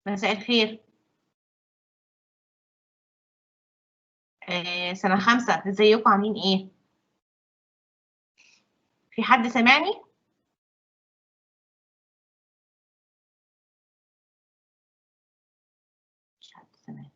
مساء الخير. سنة 5، ازيكم عاملين ايه؟ في حد سامعني؟ مش حد سامعني.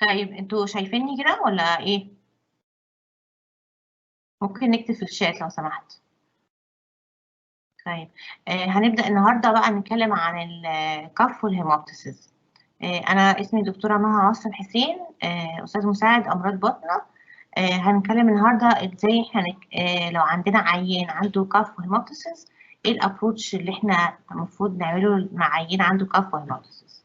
طيب انتوا شايفيني كده ولا ايه؟ ممكن نكتب في الشات لو سمحت. طيب هنبدأ النهارده بقى نتكلم عن الكف والهيموبتيسيس. انا اسمي دكتورة مها عاصم حسين، استاذ مساعد امراض باطنة. هنتكلم النهارده ازاي احنا لو عندنا عيان عنده كف وهيموبتيسيس، ايه الابروتش اللي احنا المفروض نعمله مع عيان عنده كف وهيموبتيسيس.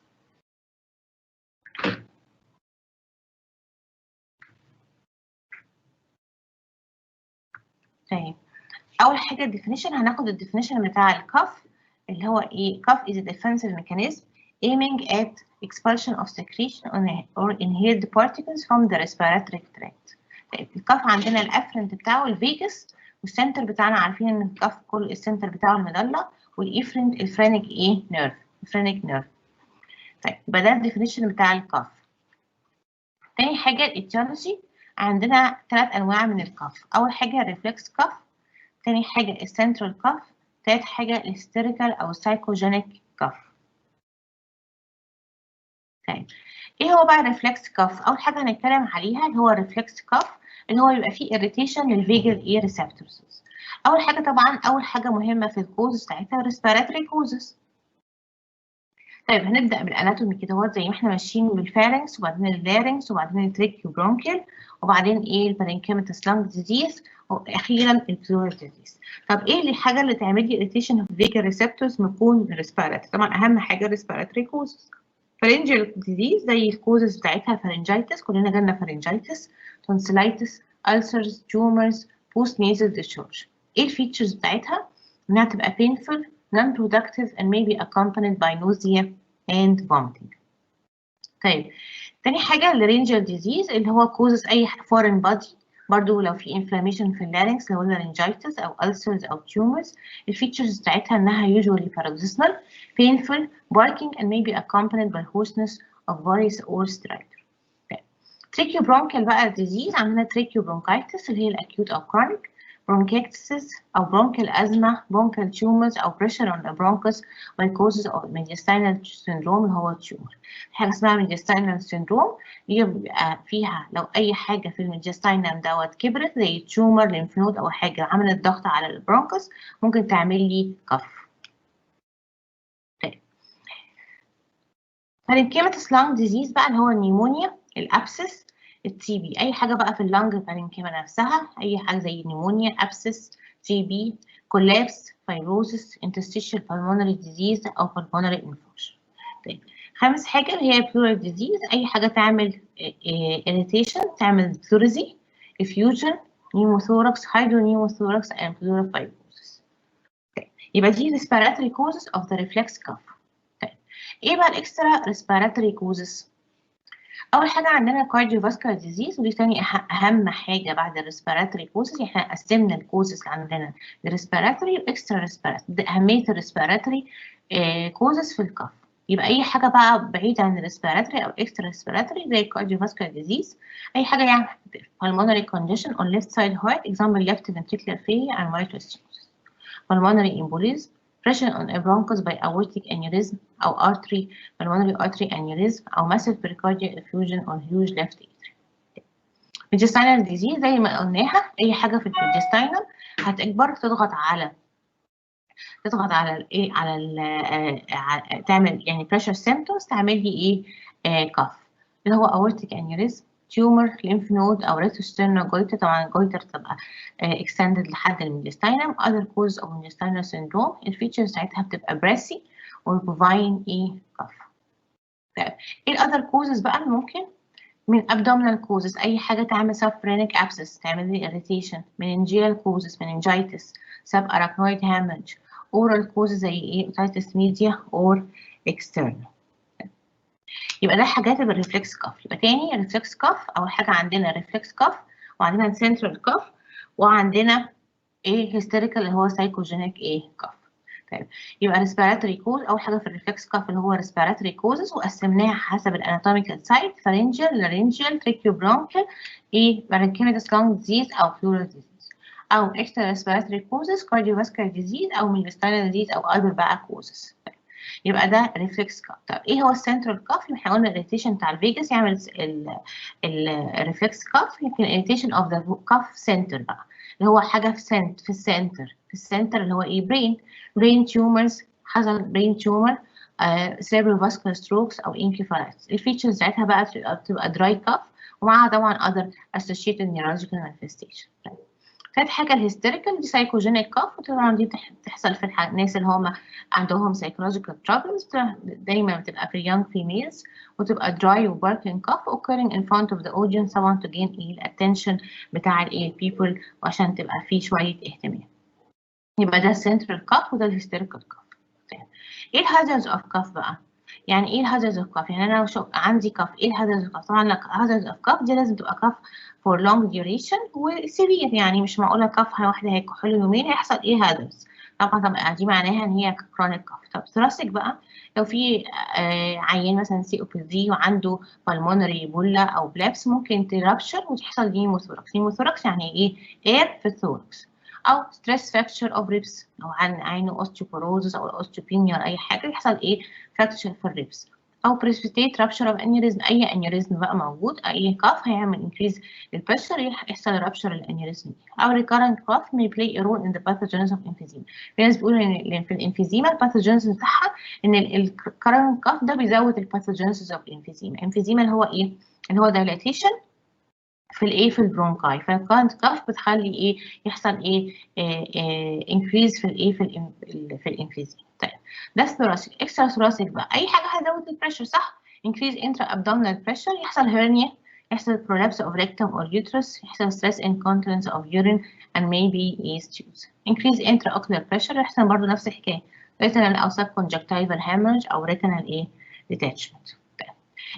طيب اول حاجه الديفينيشن، هناخد الديفينيشن بتاع الكف اللي هو ايه. كف is a defensive mechanism aiming at expulsion of secretion or inhaled particles from the respiratory tract. طيب الكف عندنا الافرنت بتاعه الفيجاس، والسنتر بتاعنا عارفين ان الكف كل السنتر بتاعه المضله، والافرنت الفرينك ايه نيرف، الفرينك نيرف. طيب يبقى ده الديفينيشن بتاع الكف. تاني حاجه الاتيولوجي، عندنا 3 انواع من الكف. اول حاجه الريفلكس كف، تاني حاجة السنترال كف، تالت حاجة الهستيريكال أو السايكوجينيك كف. طيب إيه هو بقى الريفلكس كف؟ أول حاجة هنتكلم عليها اللي هو الريفلكس كف، اللي هو يبقى فيه irritation للفيجال إيه ريسبتورز. أول حاجة طبعا، أول حاجة مهمة في الكوزز بتاعتها respiratory كوزز. طيب هنبدأ بالاناتومي كده، هو زي ما احنا ماشيين بالفارنكس وبعدين اللارنكس وبعدين التريكيو برونكيال وبعدين ايه البارينكيماتس لانج ديزيز واخيرا البلورال ديزيز. طب ايه الحاجه اللي تعمل لي اريتيشن اوف فيجا ريسبتورز بيكون ريسبيراتوري؟ طبعا اهم حاجه ريسبيراتوري كوزز. فارنجيال ديزيز زي الكوزز بتاعتها فارنجايتس، كلنا جالنا فارنجايتس، تونسيلايتس، ألسرز، تيومرز، بوست نيزل ديسشارج. ايه الفيتشرز بتاعتها؟ انها تبقى painful, non-productive and may be accompanied by nausea and vomiting. طيب تاني حاجة الرينجر ديزيز اللي هو causes أي foreign body، برضو لو في inflammation في اللارynx اللي هو laryngitis أو ulcers أو tumors. الفيتشرز بتاعتها إنها usually paroxysmal, painful, barking and may be accompanied by hoarseness of voice or stridor. tracheobronchial بقى disease، عندنا tracheobronchitis اللي هي الأكيوت أو chronic، bronchiectasis أو bronchial asthma، bronchial tumors أو pressure on the bronchus by causes of mediastinal syndrome اللي هو tumor. حاجة اسمها mediastinal syndrome دي بيبقى فيها لو أي حاجة في الميدياستاينم دوت كبرت زي تيومر ليمف نود أو حاجة عملت ضغط على البرونكس ممكن تعمل لي كف. طيب بارينكيماتس لانج ديزيز بقى اللي هو النيمونيا، الابسس، التي بي. اي حاجه بقى في اللنج بارينكيما نفسها، اي حاجه زي نيمونيا، ابسس، تي بي، كولابس، فايبروزس، انترستيشال بالمونري ديزيز او بالمونري انفكشن. طيب خامس حاجه اللي هي بلورال ديزيز، اي حاجه تعمل irritation، تعمل بلوريزي، افيوجن، نيموثوركس، هايدرونيموثوركس and pleural fibrosis. طيب يبقى دي respiratory causes of the reflex cough. ايه بقى الاكسترا ريسبيراتوري كوزز؟ اول حاجه عندنا كارديوفاسكولار ديزيز، ودي تاني اهم حاجه بعد الريسبيراتوري كوزز. احنا قسمنا الكوزز اللي عندنا الريسبيراتوري والاكسترا ريسبيراتوري، ده اهميه الريسبيراتوري كوزز في الكف. يبقى اي حاجه بقى بعيده عن الريسبيراتوري او اكسترا ريسبيراتوري زي الكارديوفاسكولار ديزيز، اي حاجه يعني pulmonary condition on left side heart example left ventricular failure and mitral stenosis, pulmonary embolism, pressure on a bronchus by aortic aneurysm أو artery pulmonary artery aneurysm أو massive pericardial effusion or huge left atrium. intestinal disease زي ما قلناها أي حاجة في الintestinal هتكبر تضغط على الايه على تعمل يعني pressure symptoms تعمل لي ايه كف اللي هو aortic aneurysm tumor lymph node او retrosternal goiter. طبعا الجويتر تبقى extended لحد الintestinum. other cause of intestinal syndrome الفيتشرز بتاعتها بتبقى brassy or bovine ايه كف. طيب ايه الاذر causes بقى اللي ممكن من abdominal causes أي حاجة تعمل subphrenic abscess تعمل لي irritation meningeal causes meningitis subarachnoid hemorrhage oral causes زي ايه otitis media or external. يبقى ده حاجات بالريفلكس كف. يبقى تاني الريفلكس كف أول حاجة عندنا ريفلكس كف وعندنا central كف وعندنا ايه hysterical اللي هو psychogenic ايه كف. طيب يبقى respiratory cause أول حاجة في الريفلكس كف اللي هو respiratory causes وقسمناها حسب الاناتوميكال سايت pharyngeal laryngeal tracheobronchial ايه parenchymatous lung disease أو pleural disease أو extra respiratory causes cardiovascular disease أو intestinal disease أو other بقى causes. طيب. يبقى ده ريفلكس كف. طب ايه هو السنترال كف؟ احنا قلنا الاريتيشن بتاع الفيجاس يعمل الريفلكس كف يمكن irritation of the cuff center بقى اللي هو حاجة في السنتر اللي هو ايه brain tumors حصل brain tumor cerebrovascular strokes او encephalitis. الفيتشرز بتاعتها بقى بتبقى dry cough ومعها طبعا other associated neurological manifestation. تالت حاجة الهيستيريكال دي psychogenic cough وطبعا دي بتحصل في الناس اللي هم عندهم psychological problems دايما بتبقى في young females وتبقى dry و barking cough occurring in front of the audience طبعا to gain attention بتاع people وعشان تبقى فيه شوية اهتمام. يبقى ده central cough وده الهيستيريكال cough. ايه الهازارds اوف كاف بقى؟ يعني ايه الهازارds اوف كاف؟ يعني انا لو عندي كاف ايه الهازارds اوف كاف؟ طبعا الهازارds اوف كاف دي لازم تبقى كاف for long duration وسيفير يعني مش معقوله كاف واحده هيكح له يومين هيحصل ايه هازارds. طبعا دي معناها ان هي كرونيك كاف. طب ثوراسيك بقى لو في عيان مثلا COPD وعنده pulmonary بولا او بلابس ممكن ترابشر وتحصل نيموثوركس. نيموثوركس يعني ايه؟ اير في الثوركس او stress fracture of ribs لو عينه osteoporosis او osteopenia ولا اي حاجه يحصل ايه fracture في الريبس او precipitate rupture of aneurysm اي aneurysm بقى موجود اي cough هيعمل increase البريشر يحصل rupture الانيوريزم او recurrent cough may play a role in the pathogenesis of emphysema. في ناس بيقولوا ان في الانفيزيما الباثوجينيسيس بتاعها ان الكرنت cough ده بيزود الباثوجينيسيس of emphysema. emphysema اللي هو ايه؟ اللي هو dilatation في البرونكاي فالكرنت كاف بتخلي ايه يحصل ايه انكريز في الايه في الانفيزيما. طيب ده ثوراسيك. اكسترا ثوراسيك بقى اي حاجه هتزود البريشر صح؟ انكريز انترا ابدومينال بريشر يحصل هيرنيا يحصل prolapse of rectum or uterus يحصل stress incontinence of urine and maybe stools. increase intraocular pressure يحصل برضه نفس الحكايه retinal او subconjunctival hemorrhage او retinal ايه detachment. طيب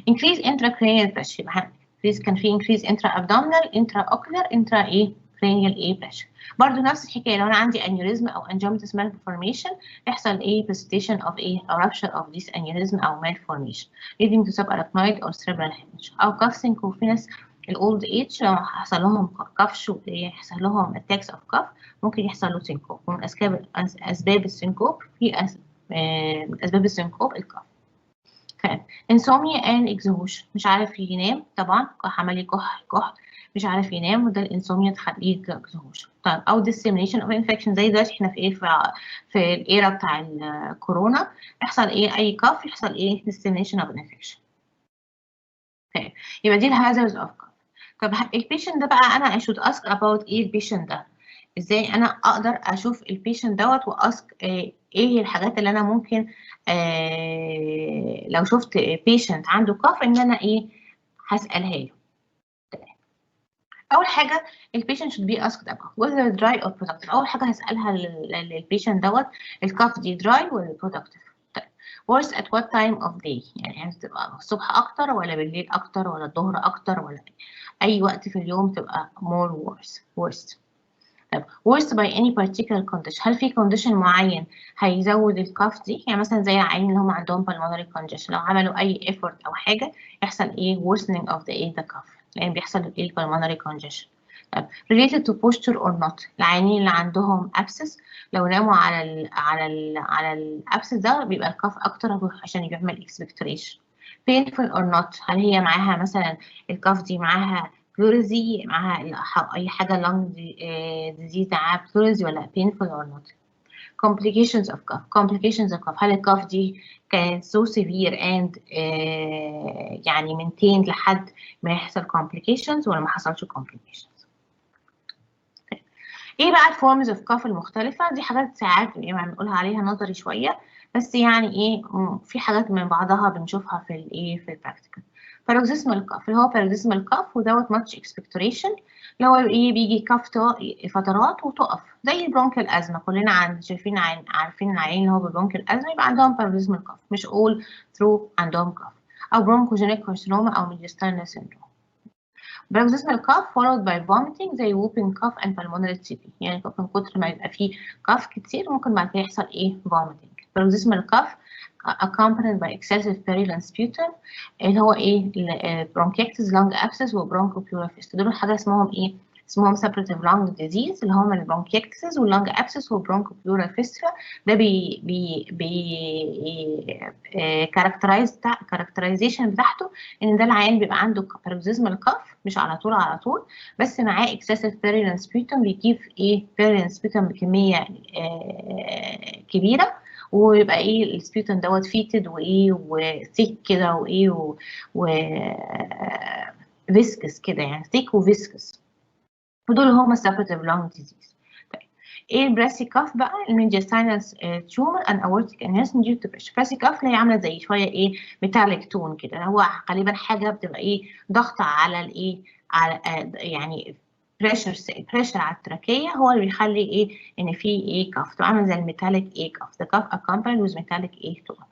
increase intracranial pressure كان في increase intra abdominal intra ocular intra ايه cranial ايه pressure. برضه نفس الحكايه لو انا عندي aneurysm او angiomatous malformation يحصل ايه precipitation of ايه or rupture of this aneurysm او malformation leading to subarachnoid or cerebral hemorrhage او cough syncophus الاولد ايج لو حصل لهم كفش ويحصل لهم attacks of cough ممكن يحصل له سينكوب. ومن اسباب السينكوب من اسباب السينكوب الكف. insomnia and exhaustion مش عارف ينام طبعا عمال يكح مش عارف ينام وده الانسوميا تخليه exhaustion. طيب او dissemination of infection زي دلوقتي احنا في ايه في الايرا بتاع الكورونا يحصل ايه اي كف يحصل ايه dissemination of infection. طيب يبقى دي الهازارds اوف كف. طب البيشنت ده بقى انا I should ask about ايه البيشنت ده ازاي انا اقدر اشوف البيشنت دوت واسك ايه الحاجات اللي انا ممكن لو شفت بيشنت عنده كاف ان انا ايه هسالها له. اول حاجه البيشنت should be asked about whether dry or productive. اول حاجه هسالها للبيشنت دوت الكاف دي dry ولا productive. worse at what time of day يعني تبقى الصبح اكتر ولا بالليل اكتر ولا الظهر اكتر ولا اي وقت في اليوم تبقى more worse. طيب worst by any particular condition هل في condition معين هيزود الكاف دي يعني مثلا زي العيانين اللي هم عندهم pulmonary congestion لو عملوا اي effort او حاجه يحصل ايه worsening of the cough لان بيحصل ايه pulmonary congestion. related to posture or not. العيانين اللي عندهم abscess لو ناموا على الابسس ده بيبقى الكاف اكتر عشان يعمل expectoration. painful or not، هل هي معاها مثلا الكاف دي معاها pleurisy، معاها اي حاجه lung disease معاها pleurisy ولا painful or not. complications of cough، هل الكاف دي كانت so severe and يعني maintained لحد ما يحصل complications ولا ما حصلش complications. ايه بقى الفورمز اوف كاف المختلفه دي؟ حاجات ساعات يعني بنقولها عليها نظري شويه، بس يعني ايه في حاجات من بعضها بنشوفها في الايه في البراكتيكال. paroxysmal كاف اللي هو paroxysmal كاف without much expectoration، اللي هو ايه بيجي كاف فترات وتقف زي برونكال ازمه. كلنا شايفين عارفين العيان اللي هو بالبرونكال ازمه يبقى عندهم paroxysmal كاف، مش all through عندهم كاف. او bronchogenic carcinoma او mediastinal syndrome. paroxysmal cough followed by vomiting زي whooping cough and pulmonary TB، يعني من كتر ما يبقى فيه cough كتير ممكن بعد كده يحصل ايه vomiting. paroxysmal cough accompanied by excessive purulent sputum اللي هو ايه bronchiectasis lung abscess و bronchopleural fistula. دول حاجه اسمهم ايه؟ اسمهم suppurative lung disease اللي هم البرونكيكتسز واللنج abscess والبرونكوبلورال فيسترا. ده characterization بتاعته ان ده العيان بيبقى عنده paroxysmal cough مش على طول بس معاه excessive purulent sputum بيجيب ايه purulent sputum بكميه كبيره، ويبقى ايه السبيوتم دوت فيتد وايه وثيك كده وايه فيسكس كده، يعني ثيك وفيسكس، ودول هما suppurative lung disease. طيب ايه البراسي كاف بقى؟ الميدياستاينال تيومر and aortic aneurysm due to pressure. براسي كاف اللي هي عامله زي شويه ايه ميتاليك تون كده، هو غالبا حاجه بتبقى ايه ضغط على الايه على يعني بريشر على التراكيه هو اللي بيخلي ايه ان في ايه كاف، تبقى عامله زي الميتاليك ايه كاف. the cough accompanied with metallic ايه tone.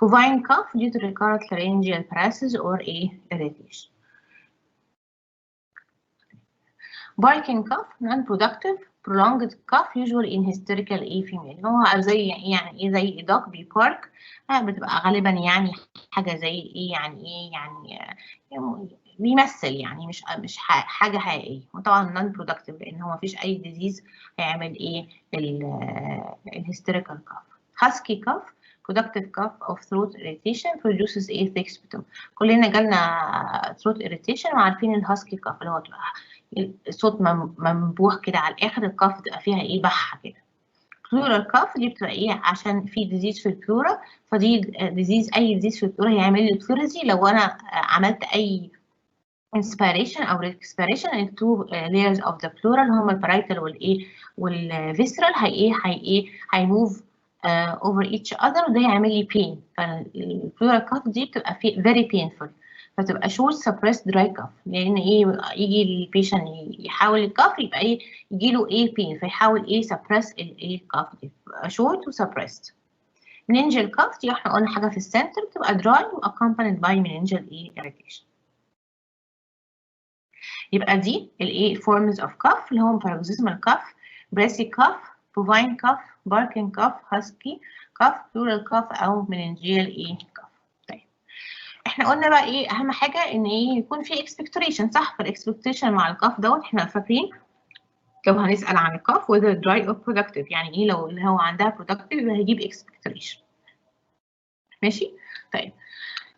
bovine cough due to recurrent laryngeal paralysis or ايه irritation. barking cough non-productive prolonged cough usually in hysterical ايه female، هو زي يعني ايه زي dog بيبارك، بتبقى غالبا يعني حاجه زي ايه يعني بيمثل يعني مش حاجه حقيقيه. وطبعا non productive لان هو مفيش اي disease هيعمل ايه الهيستيريكال cough. husky cough productive cough of throat irritation produces a thick sputum. كلنا جالنا throat irritation وعارفين الهاسكي cough اللي هو صوت منبوح كده على الاخر، الكاف تبقى فيها ايه بحه كده. بلورال كاف دي بتبقى ايه عشان في ديزيز في البلورا، فدي ديزيز اي ديزيز في البلورا هيعمل لي بلوريزي لو انا عملت اي inspiration او expiration التو layers of the pleural اللي هم البرايتال والايه والفيسرال هيموف over each other وده هيعمل لي pain. فالبلورال كاف دي بتبقى very painful، فتبقى short suppressed dry cough، لان ايه يجي البيشنت يحاول الكاف يبقى ايه يجي له ايه pain فيحاول ايه suppress الايه كاف دي short و suppressed. meningeal cough دي احنا قلنا حاجه في السنتر بتبقى dry و accompanied by meningeal ايه irritation. يبقى دي الايه forms of cough اللي هم paroxysmal cough, breathy cough, bovine cough, barking cough, husky cough, pleural cough او meningeal ايه cough. طيب احنا قلنا بقى ايه اهم حاجه ان ايه يكون في expectoration صح؟ فالاكسبكتيشن مع الكاف دوت احنا فاكرين لو هنسال عن الكاف whether dry or productive، يعني ايه لو اللي هو عندها productive يبقى هيجيب expectoration. ماشي؟ طيب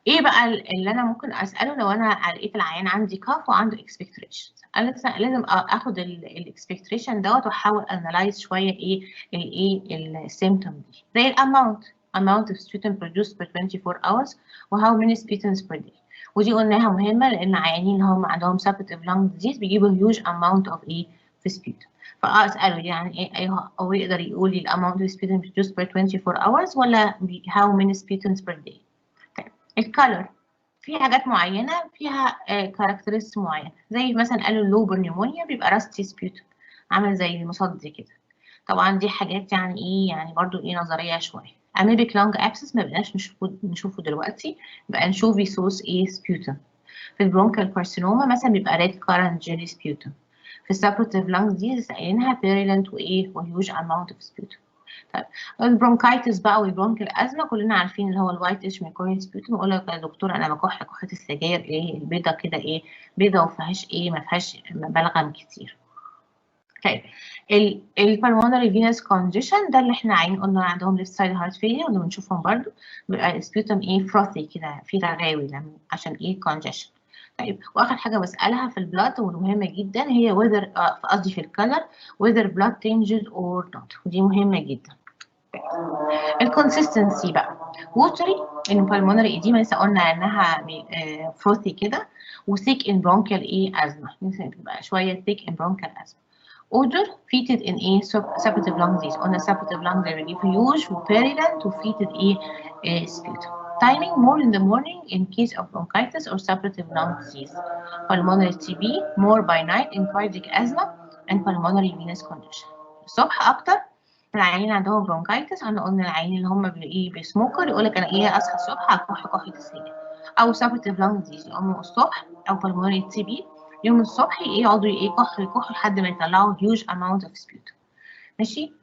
ايه بقى اللي انا ممكن اساله لو انا لقيت العيان عندي كاف وعنده اكسبكتريشن؟ انا لازم اخد الاكسبكتريشن دوت واحاول انالايز شويه ايه السيمبتوم دي زي amount of sputum produced per 24 hours و how many sputums per day. ودي قلناها مهمه لان عيانين اللي هم عندهم suppurative lung disease بيجيبوا huge amount of ايه في sputum، فاساله يعني ايه او يقدر يقول لي amount of sputum produced per 24 hours ولا how many sputums per day. الكالر في حاجات معينه فيها كاركترستكس معينه زي مثلا قالوا اللوبر نيمونيا بيبقى راستي سبيوتم عامل زي المصدي كده. طبعا دي حاجات يعني ايه يعني برضو ايه نظريه شويه. اميبيك لانج ابسس ما بقناش نشوفه دلوقتي، بقى نشوف فيسوس ايه سبيوتم. في البرونكال كارسينوما مثلا بيبقى ريد كارنت جيلي سبيوتم. في السابروتيف لانج دي سايلينها بيريلنت وايه وهيوج اماونت اوف سبيوتم. طيب البرونكايتس بقى والبرونكيال ازمه كلنا عارفين اللي هو الوايتش ميكويد سبيوتوم. يقول لك يا دكتور انا بكح كحه السجاير ايه البيضه كده ايه بيضه وما فيهاش ايه ما فيهاش بلغم كتير. طيب البلمونري فينس كونجيشن ده اللي احنا قلنا عندهم ليفت سايد هارت فيلير واللي بنشوفهم برضو بيبقى سبيوتوم ايه فروثي كده في رغاوي عشان ايه كونجيشن. طيب واخر حاجه بسالها في البلاد والمهمه جدا هي whether قصدي في الكلر whether blood tinged or not ودي مهمه جدا. الكونسيستنسي بقى ووتري ان بالمونري ايديما لسه قلنا انها فروثي كده وثيك ان برونكيال ايه ازمه بتبقى شويه ثيك ان برونكيال ازمه. odor fetid in a suppurative lung disease قلنا suppurative lung there will be huge وpurulent وfetid a sputum. Timing more in the morning in case of bronchitis or suppurative lung disease. Pulmonary TB more by night in cardiac asthma and pulmonary venous condition. الصبح اكتر العيانين عندهم برونكايتس. احنا قلنا العيانين اللي هم ايه بيسموكر يقول لك انا ايه اصحى الصبح هكح كحه السجاير او suppurative lung disease يقوموا الصبح او pulmonary TB يوم الصبح يقعدوا ايه يكحوا لحد ما يطلعوا huge amount of sputum. ماشي.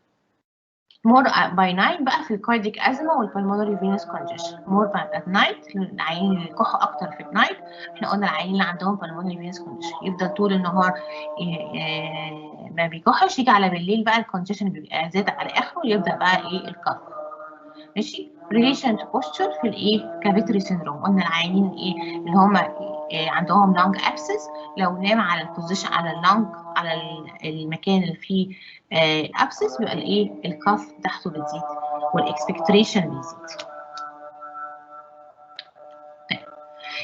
more by night بقى في الكارديك ازمه والبلمونري فينس كونجيشن. more by at night العيانين اللي يكحوا اكتر في النايت. احنا قلنا العيانين اللي عندهم pulmonary فينس كونجيشن يفضل طول النهار ما بيكحش يجي على بالليل بقى الكونجيشن بيبقى زاد على اخره ويبدا بقى ايه الكف. ماشي. relation to posture في الايه كافيتري سيندروم. قلنا العيانين ايه اللي هم عندهم لانج ابسس لو نام على البوزيشن على اللانج على المكان اللي فيه ابسس بيبقى الايه الكف تحته بتزيد والاكسبكتريشن بيزيد.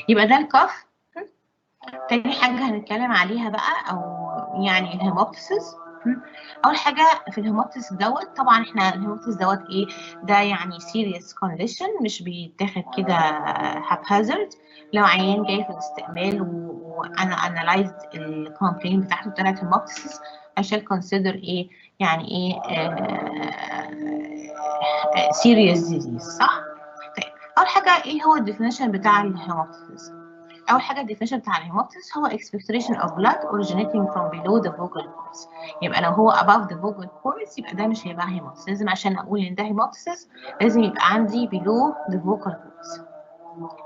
يبقى ده الكف. تاني حاجه هنتكلم عليها بقى او يعني الهيموبتسيس. اول حاجه في الهيموبتسيس دوت طبعا احنا الهيموبتسيس دوت ايه ده يعني سيريس كونديشن مش بيتاخد كده هابهازارد. لو عيان جاي في الاستقبال وانا انالايزد الكومبلين بتاعته طلعت هيموبتسيس I shall consider ايه يعني ايه serious disease صح؟ طيب اول حاجه ايه هو الديفينيشن بتاع الهيموبتسيس؟ أول حاجة الديفينيشن بتاع الهيموبتسيس هو expectoration of blood originating from below the vocal cords. يبقى لو هو above the vocal cords يبقى ده مش هيبقى هيموبتسيس. لازم عشان أقول إن ده هيموبتسيس لازم يبقى عندي below the vocal cords.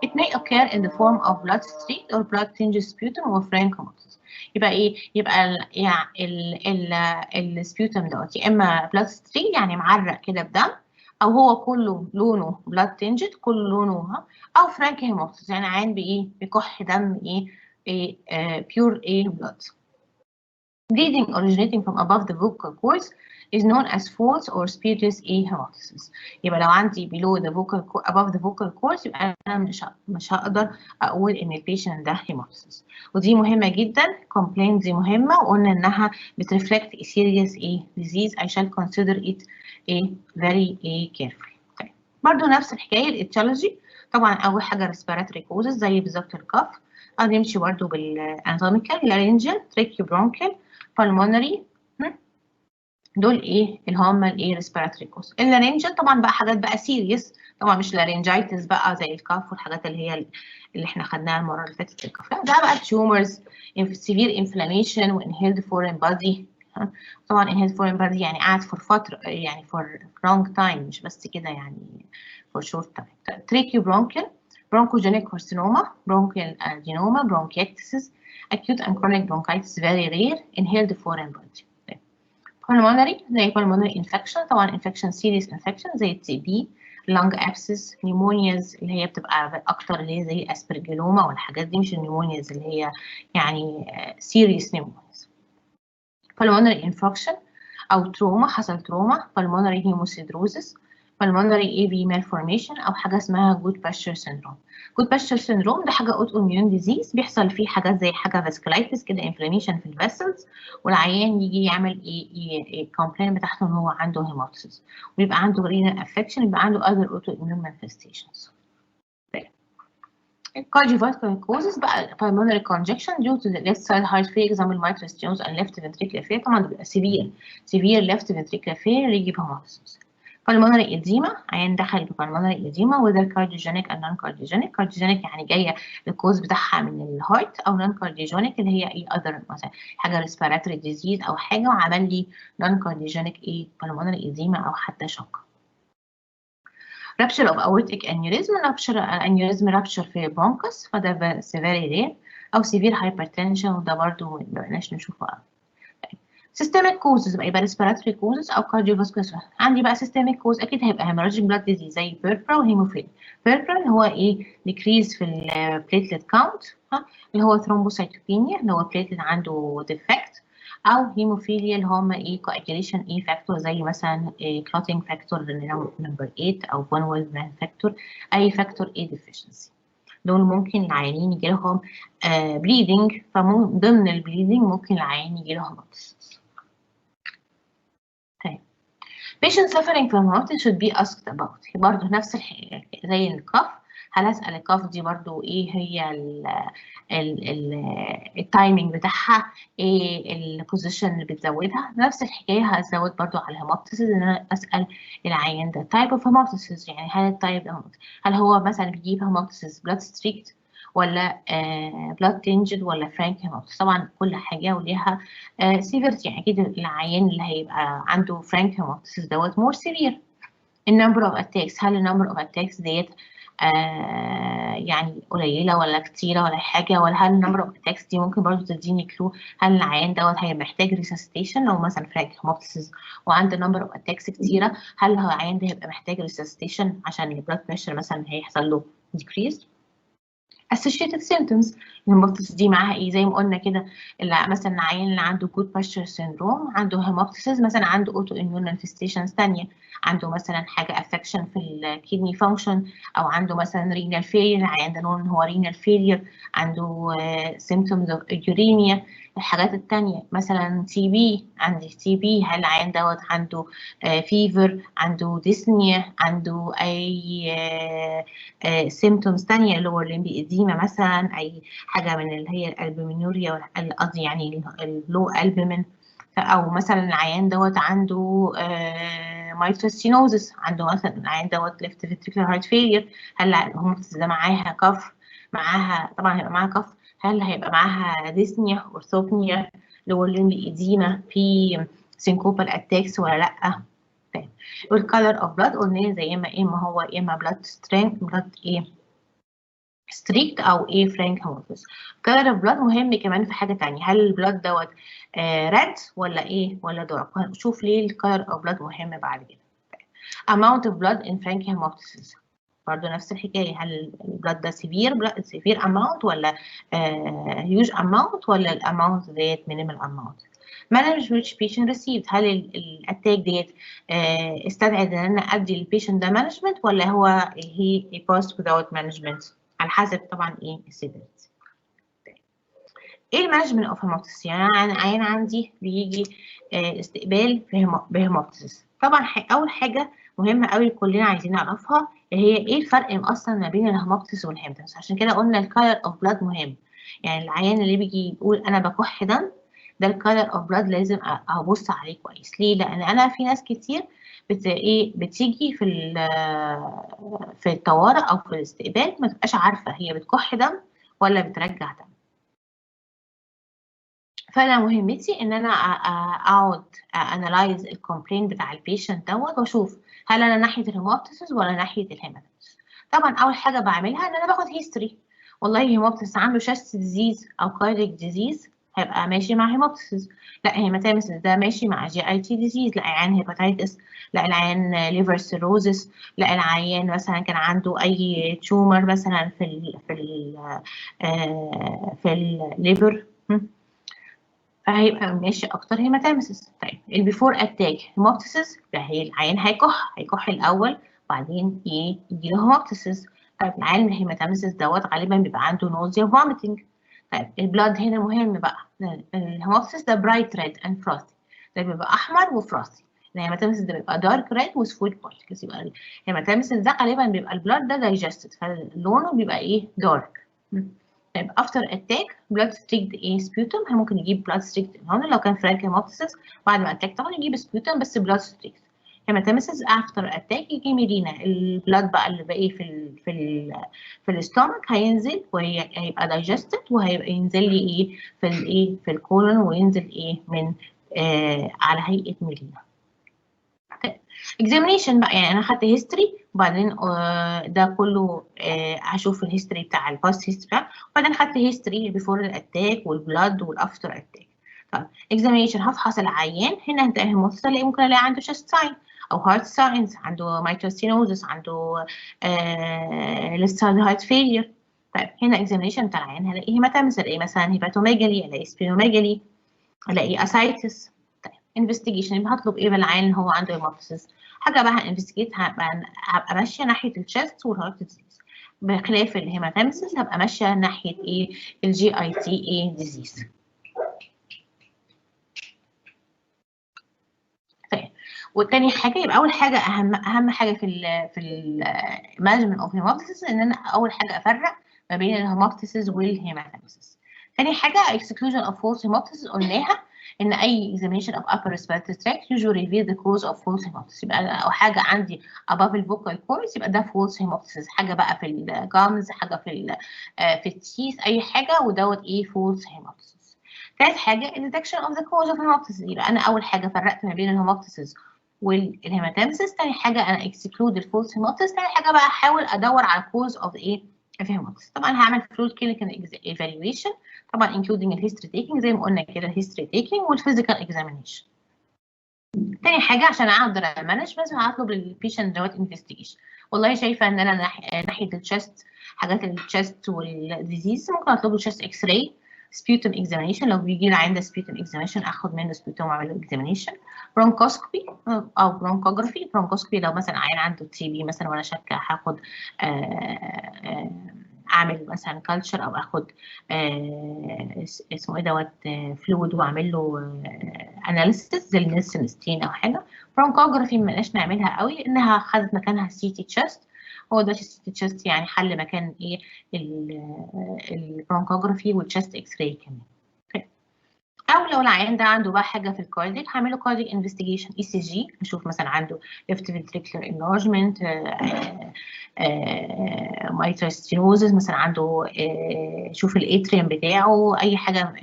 It may occur in the form of blood streaked or blood tinged sputum or frank hemolysis. يبقى إيه؟ يبقى السبيوتم دوت يا إما blood streaked يعني معرق كده بدم او هو كله لونه بلاد تنجد كله لونه او فرانك هيموبتسيس يعني عين بايه بكح دم ايه pure ايه blood. Bleeding originating from above the vocal cords is known as false or spurious hemolysis. يبقى لو عندي below the vocal above the vocal cords يبقى انا مش هقدر اقول ان البيشنت ده hemolysis. ودي مهمه جدا complaint دي مهمه وقلنا انها بترفلكت a serious disease I shall consider it very carefully. طيب برضو نفس الحكايه الاتيولوجي. طبعا اول حاجه respiratory causes زي بالظبط الكف. هنمشي برضو بالاناتوميكال laryngeal tracheobronchial pulmonary دول ايه اللي هم الايه respiratory causes. اللارنجال طبعا بقى حاجات بقى سيريس طبعا مش لارنجايتس بقى زي الكف والحاجات اللي هي اللي احنا خدناها المره اللي فاتت الكف. لا ده بقى tumors severe inflammation وinhaled foreign body. طبعا inhaled foreign body يعني قاعد for فتره يعني for long time مش بس كده يعني for short time. tracheobronchial bronchogenic carcinoma bronchial adenoma bronchiectasis acute and chronic bronchitis very rare inhaled foreign body. pulmonary زي pulmonary infection طبعا infection serious infection زي TB lung abscess pneumonias اللي هي بتبقى اكتر اللي هي زي aspergilloma والحاجات دي مش النيمونياز اللي هي يعني serious pneumonias. pulmonary infection او تروما حصل تروما pulmonary hemosiderosis pulmonary AV malformation او حاجه اسمها good pasture syndrome. good pasture syndrome ده حاجه autoimmune disease بيحصل فيه حاجات زي حاجه vasculitis كده inflammation في الفيسلز والعيان يجي يعمل الكومبلين بتاعته ان هو عنده هيموبتسيس ويبقى عنده renal affection يبقى عنده other autoimmune manifestations. cardiovascular causes بقى pulmonary congestion due to the left side heart failure example mitral stenosis and left ventricular failure طبعا بيبقى severe left ventricular failure يجي بهيموبتسيس. pulmonary edema عيان دخل بpulmonary edema whether cardiogenic and non-cardiogenic. cardiogenic يعني جايه الكوز بتاعها من الهارت، او non-cardiogenic اللي هي ايه other مثلا حاجه respiratory disease او حاجه وعمل لي non-cardiogenic ايه pulmonary edema او حتى شوك. rupture of aortic aneurysm rupture في bronchus فده very rare، او severe hypertension وده برضو مبقناش نشوفه قوي. systemic causes بقى يبقى respiratory causes او cardiovascular. عندي بقى systemic cause اكيد هيبقى hemorrhagic blood disease زي purpura وهيموفيليا. purpura هو ايه decrease في ال platelet count اللي هو thrombocytopenia اللي هو platelet عنده defect، او هيموفيليا اللي هم ايه coagulation ايه factor زي مثلا إيه clotting factor number 8 او von Willebrand factor، اي factor ايه deficiency. دول ممكن العيانين يجي لهم bleeding، فمن ضمن البليدنج ممكن العيان يجي لهم abscess. طيب patient suffering from heart should be asked about. برضه نفس الحاجة زي الكف، هل أسأل الكف دي برضه إيه هي التايمينج بتاعها، إيه البوزيشن اللي بتزودها. نفس الحكاية هزود برضه على الهيموبتسيس إن أنا أسأل العيان ده type of هيموبتسيس، يعني هل التايب هل هو مثلا بيجيب هيموبتسيس blood streaked ولا بلاد تنجد ولا فرانك هيموبتسيس. طبعا كل حاجه وليها سيفيرتي، يعني اكيد العيان اللي هيبقى عنده فرانك هيموبتسيس دوت مور سيفير. النمبر اوف اتاكس، هل النمبر اوف اتاكس ديت يعني قليله ولا كتيره ولا حاجه، ولا هل النمبر اوف اتاكس دي ممكن برضه تديني كلو هل العيان دوت هيبقى محتاج ريسستيشن. لو مثلا فرانك هيموبتسيس وعنده نمبر اوف اتاكس كتيره، هل العيان ده هيبقى محتاج ريسستيشن عشان البلاد بريشر مثلا هيحصل له decrease. associated symptoms الهيموبتسيس دي معاها ايه زي ما قلنا كده، مثلا العيان اللي عنده good posture syndrome عنده هيموبتسيس، مثلا عنده auto immune manifestations ثانيه، عنده مثلا حاجه affection في الكدني function، او عنده مثلا renal failure، العيان ده نقول ان هو renal failure، عنده symptoms of uremia. الحاجات التانية مثلا تي بي، عندي تي بي، هل العيان دوت عنده فيفر، عنده ديسنيا، عنده اي symptoms تانية اللي هو الليمبي اديما مثلا، اي حاجة من اللي هي الالبومينوريا قصدي يعني اللو البومين، او مثلا العيان دوت عنده مايتروستينوزس، عنده مثلا العيان دوت ليفت فيتريكولار هارت فيلير، هل هم ده معاها كف، معاها طبعا هيبقى معاها كف، هل هيبقى معاها ديسنيا اورثوبنيا اللي هو الليمبي اديما في سينكوبال اتاكس ولا لا. والكالر اوف بلاد قلنا زي اما هو اما بلاد سترينج بلاد ايه ستريكت او ايه فرانك هيموبتسيس. كالر اوف بلاد مهم كمان في حاجه ثانيه، هل البلاد دوت ريد ولا ايه ولا دارك. هنشوف ليه الكالر اوف بلاد مهم بعد كده. amount of blood in frank hemoptysis برضه نفس الحكايه، هل البلاد ده سيفير اماونت ولا هيوج اماونت ولا الاماونت ديت مينيمال اماونت. manage which patient received، هل الاتاك ديت استدعت ان انا ادي للبيشنت ده مانجمنت ولا هو he passed without management، على حسب طبعا ايه السيفيريتي. ايه المانجمنت اوف هيموبتسيس؟ يعني انا عيان عندي بيجي استقبال بهيموبتسيس، طبعا اول حاجه مهمه قوي كلنا عايزين نعرفها هي ايه الفرق اصلا ما بين الهيموبتسيس والهيماتيمس، عشان كده قلنا الكالر اوف بلاد مهم. يعني العيان اللي بيجي يقول انا بكح دم، ده الكالر اوف بلاد لازم ابص عليه كويس. ليه؟ لان انا في ناس كتير بتيجي في الطوارئ او في الاستقبال ما تبقاش عارفه هي بتكح دم ولا بترجع دم. فانا مهمتي ان انا اقعد انالايز الكومبلين بتاع البيشنت دوت واشوف هل انا ناحيه الهيموبتسيس ولا ناحيه الهيماتيمس. طبعا اول حاجه بعملها ان انا باخد هيستوري، والله هيموبتسيس عنده شاست ديزيز او كارديك ديزيز هيبقى ماشي مع هيموبتسيس، لا هيماتيمس ده ماشي مع جي اي تي ديزيز، لا العيان هيباتيتس، لا العيان ليفر سيروزس، لا العيان مثلا كان عنده اي تيومر مثلا في الليفر، فهيبقى ماشي اكتر هيماتيمسيس. طيب البيفور اتاك هيموبتسيس، هي العيان هيكح الاول بعدين يجي له هيموبتسيس. طيب العيان الهيماتيمسيس دوت غالبا بيبقى عنده نوزيا وفوميتنج. طيب البلاد هنا مهم بقى، الهيموبتسيس ده برايت ريد اند فروثي، ده بيبقى احمر وفروثي. الهيماتيمسيس ده بيبقى دارك ريد وسفود بارتكلز، يبقى الهيماتيمسيس ده غالبا بيبقى البلاد ده دايجستد فلونه بيبقى ايه دارك. طيب افتر اتاك بلاد ستريكد ايه سبيوتم، ممكن يجيب بلاد ستريكد هنا لو كان فرانك هيموبتسيس بعد ما اتاك طبعا يجيب سبيوتم بس بلاد ستريكد. هيماتيمسيس افتر اتاك يجي ميلينا البلاد بقى اللي باقي في الاستومك هينزل وهيبقى دايجستد وهيبقى ينزل لي ايه في الايه في الكولون وينزل ايه من على هيئه ميلينا. اكزامينيشن بقى يعني انا خدت هيستوري وبعدين ده كله هشوف الهيستوري بتاع الباست هيستوري وبعدين خدت هيستوري بيفور الاتاك والبلاد والافتر اتاك. طيب اكزامينيشن هفحص العيان هنا انت هيموثيس الاقي ممكن الاقي عنده شيست ساين او هارت ساينز عنده مايتوستينوزس عنده لسه هارت فيلير. طيب هنا اكزامينيشن بتاع العيان هلاقي هيماتيمس الاقي مثلا هيباتوميجالي الاقي سبينوميجالي الاقي اسايتس. انفستيجيشن يبقى هطلب ايه بالعيان اللي هو عنده هيموبتسيس حاجه بقى انفستيجيت هبقى ماشيه ناحيه الشيست والهارت ديزيز بخلاف الهيماتيمسيس هبقى ماشيه ناحيه ايه الجي اي تي اي ديزيز. طيب والتاني حاجه يبقى اول حاجه اهم حاجه في المانجمنت اوف هيموبتسيس ان انا اول حاجه افرق ما بين الهيموبتسيس والهيماتيمسيس. تاني حاجه exclusion of false hemoptysis قلناها ان اي examination of upper respiratory tract usually reveal the cause of false hemoptysis يبقى او حاجه عندي above الvocal cords يبقى ده false hemoptysis حاجه بقى في الجامز حاجه في التيث اي حاجه ودوت ايه false hemoptysis. ثالث حاجه detection of the cause of hemoptysis يبقى انا اول حاجه فرقت ما بين الهيموبتسيس والهيماتيمسيس. تاني حاجه انا exclude الفولس hemoptysis. تاني حاجه بقى احاول ادور على cause of ايه الهيموبتسيس. طبعا هعمل فلويد كلينيكال ايفالويشن طبعا including الهيستوري تيكينج زي ما قلنا كده الهيستوري تيكينج والفيزيكال اكزامينيشن. تاني حاجه عشان اقدر امانج مثلا هطلب للبيشنت دوت انفستيجيشن والله شايفه ان انا ناحيه الشست حاجات الشست والديزيز ممكن اطلب له شست اكس راي سبيوتم اكزامينيشن لو بيجي لي عندي سبيوتم اكزامينيشن اخد منه سبيوتم واعمل له اكزامينيشن. برونكوسكوبي او برونكوجرافي برونكوسكوبي لو مثلا عيان عنده تي بي مثلا وانا شاكه هاخد اعمل مثلا كلتشر او اخد اسمه ايه دوت فلويد واعمل له اناليسيس زي النيلسون ستين او حاجه. برونكوجرافي ما بقناش نعملها قوي لانها خدت مكانها السي تي تشست هو ده السي تي تشست يعني حل مكان ايه البرونكوجرافي والتشست اكس راي كمان. او لو العيان ده عنده بقى حاجه في الكارديك هعمل له كارديك انفستيجيشن اي سي جي اشوف مثلا عنده ليفت فنتريكولار انلارجمنت مايترال ستينوزس مثلا عنده شوف الاتريوم بتاعه اي حاجه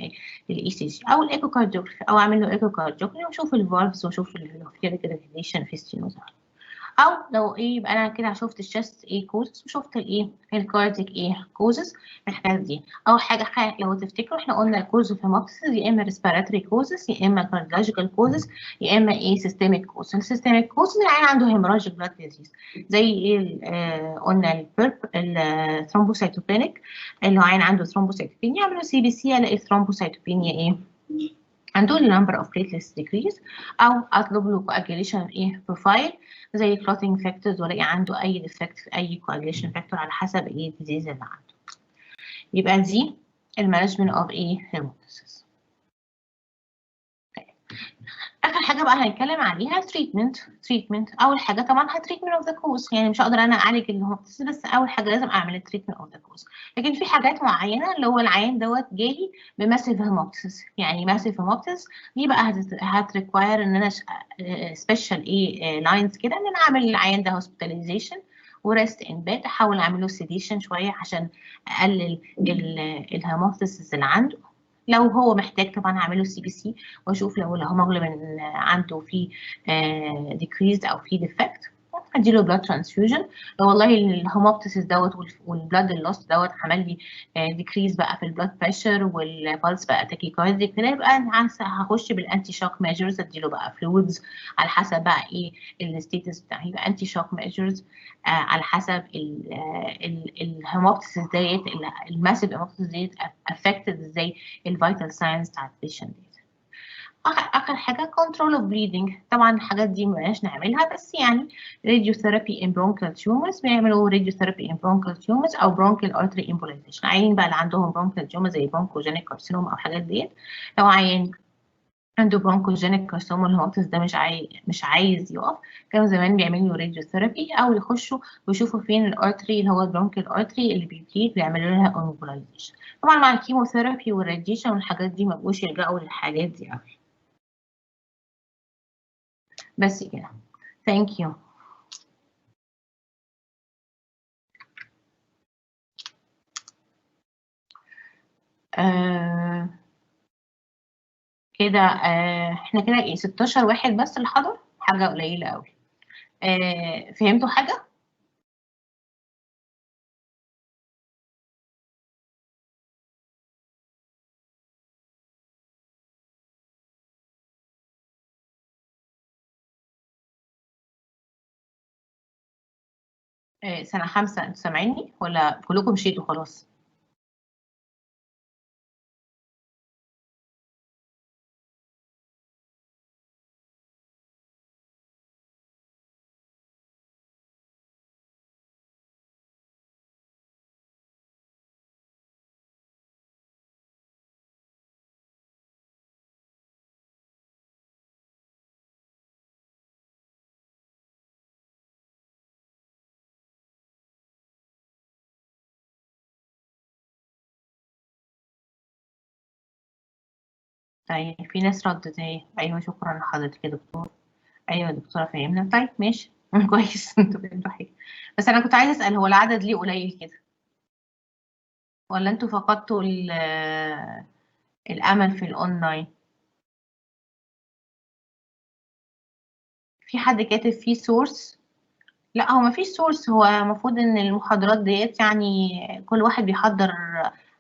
الاي سي جي او الايكو كارديوجرافي او اعمل له ايكو كارديوجرافي واشوف الفالفز واشوف الريجوليشن في ستينوزس. او لو ايه يبقى انا كده شفت الشست ايه كوزز وشفت الايه الكارديك ايه كوزز الحاجات دي. اول حاجه لو تفتكروا احنا قلنا الكوز في هيموبتسيس يا اما ريسبيراتوري كوزز يا اما كارديولوجيكال كوزز يا اما ايه سيستميك كوز. السيستميك كوز العيان عنده هيموراجيك بلاد ديزيز زي ايه قلنا الثرومبوسايتوبينيك اللي هو عيان عنده ثرومبوسايتوبينيا يعملوا سي بي سي الاقي ثرومبوسايتوبينيا ايه عنده النمبر اوف platelets decrease او اطلب له coagulation ايه بروفايل زي clotting factors والاقي عنده اي ديفكت في اي coagulation factor على حسب ايه الديزيز اللي عنده. يبقى دي المانجمنت اوف ايه هيموبتسيس. اخر حاجه بقى هنتكلم عليها تريتمنت. اول حاجه طبعا هتريتمنت اوف ذا كوز يعني مش هقدر انا اعالج الهيموبتسيس بس اول حاجه لازم اعمل التريتمنت اوف ذا كوز. لكن في حاجات معينه اللي هو العيان دوت جالي بماسيف هيموبتسيس يعني ماسيف هيموبتسيس دي بقى هتريكواير ان انا سبيشال ايه لاينز كده ان انا اعمل العيان ده هوسبيتاليزيشن وريست ان بيت احاول اعمل له سيديشن شويه عشان اقلل الهيموبتسيس اللي عنده. لو هو محتاج طبعا هعمله سي بي سي واشوف لو الهيموجلوبين عنده فيه ديكريز او فيه ديفكت اديله بلاد ترانسفيوجن. لو والله الهيموبتسيس دوت والبلاد اللوست دوت عمل لي ديكريز بقى في البلاد بريشر والبلس بقى تاكيكارديا كده يبقى هخش بالانتي شوك ميجرز اديله بقى فلويدز على حسب بقى ايه الستيتس بتاعه يبقى انتي شوك ميجرز على حسب الهيموبتسيس ديت الماسيف هيموبتسيس ديت افكتد ازاي الفيتال ساينز بتاعت البيشنت دي. اخر حاجه كنترول اوف بليدنج طبعا الحاجات دي مبقاش نعملها بس يعني راديوثيرابي ان برونكال تيومرز بيعملوا راديوثيرابي ان برونكال تيومرز او برونكال ارتري امبوليزيشن. عيان بقى اللي عندهم برونكال تيومر زي برونكوجينيك كارسينوما او حاجات ديت لو عيان عنده برونكوجينيك كارسينوما الهيموبتسيس ده مش عايز يقف كانوا زمان بيعملوا راديوثيرابي او يخشوا ويشوفوا فين الارتري اللي هو البرونكال ارتري اللي بيبليد بيعملوا لها امبوليزيشن. طبعا مع الكيموثيرابي والراديشن والحاجات دي ما بقوش يلجأوا للحالات دي قوي. بس كده Thank you. آه كده احنا كده ايه 16 واحد بس اللي حضر، حاجة قليلة قوي. فهمتوا حاجة؟ سنة 5 انتوا سامعيني ولا كلكم مشيتوا خلاص؟ طيب في ناس ردت اهي. ايوه شكرا لحضرتك يا دكتور. ايوه يا دكتوره فهمنا. طيب ماشي كويس انتوا فهمتوا حاجه. بس انا كنت عايزه اسال، هو العدد ليه قليل كده؟ ولا انتوا فقدتوا الامل في الاونلاين؟ في حد كاتب فيه سورس؟ لا هو ما فيش سورس، هو المفروض ان المحاضرات ديت يعني كل واحد بيحضر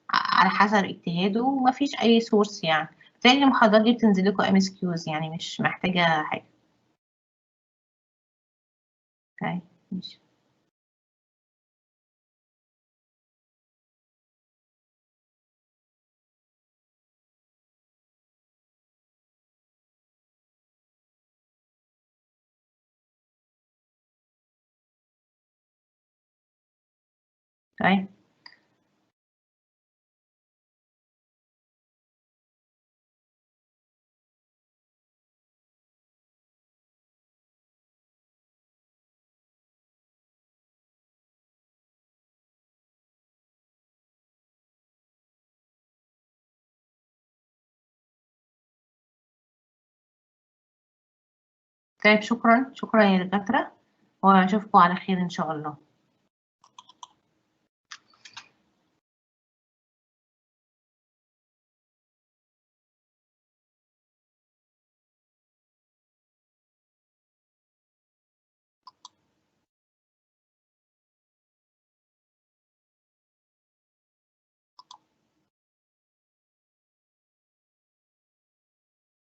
على حسب اجتهاده، وما فيش اي سورس يعني. زي المحاضرات دي بتنزل لكم ام اس كيوز، يعني مش محتاجه حاجه. طيب ماشي. طيب طيب شكرا شكرا يا دكاتره، واشوفكم على خير ان شاء الله.